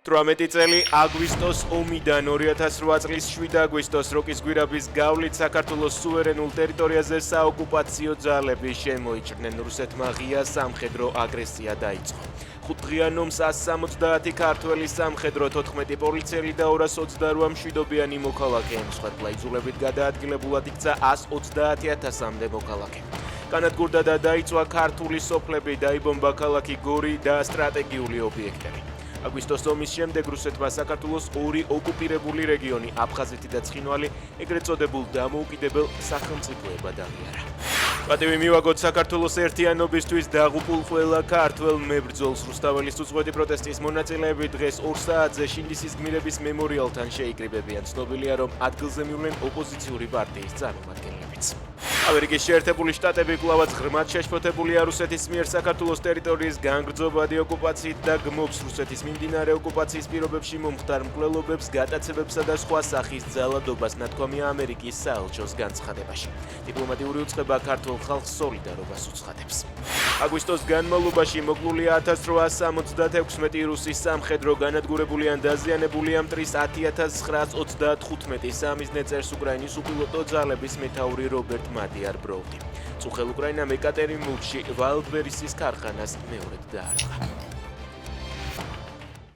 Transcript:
18 წელი აგვისტოს ომიდან 2008 წლის 7 აგვისტოს როკის გვირაბის გავლით საქართველოს სუვერენულ ტერიტორიაზე საოკუპაციო ძალები შემოიჭრნენ. რუსეთმა ღია სამხედრო აგრესია დაიწყო. 5 დღიან ომს 170 ქართველი სამხედრო 14 პოლიციელი და 228 მშვიდობიანი მოქალაქე ემსხვერპლა. იძულებით გადაადგილებულად იქცა 130,000-მდე მოქალაქე. განადგურდა და დაიწვა ქართული სოფლები, დაიბომბა ქალაქი გორი და სტრატეგიული ობიექტები. აგვისტოს ომის შემდეგ რუსეთმა საქართველოს ორი ოკუპირებული რეგიონი აფხაზეთი და ცხინვალი ეგრეთ წოდებულ დამოუკიდებელ სახელმწიფოებად აღიარა. პატივი მივაგოთ საქართველოს ერთიანობისთვის დაღუპულ ყველა ქართველ მებრძოლს. რუსთაველის უწყვეტი პროტესტის მონაწილეები დღეს 2 საათზე შინდისის გმირების მემორიალთან შეიკრიბებიან. ცნობილია, რომ ადგილზე მივლენ ოპოზიციური პარტიის წარმომადგენლებიც. ამერიკის შეერთებული შტატები კვლავაც ღრმად შეშფოთებულია რუსეთის მიერ საქართველოს ტერიტორიის განგრძობადი ოკუპაციით და გმობს რუსეთის მიმდინარე ოკუპაციის პირობებში მომხდარ მკვლელობებს, გატაცებებსა და სხვა სახის ძალადობას, ნათქვამია ამერიკის საელჩოს განცხადებაში. დიპლომატიური უწყება ქართულ ხალხს სოლიდარობას უცხადებს. აგვისტოს განმავლობაში მოკლულია 1876 რუსის სამხედრო განადგურებული ან დაზიანებულია მტრის 10,935 სამიზნე წერს უკრაინის უპილოტო ძალების მეთაური რობერტ მადიარ ბროუდი. წუხელ უკრაინამ ეკატერინბურგში ვალდბერისის ქარხანას მეორედ დაარქვა.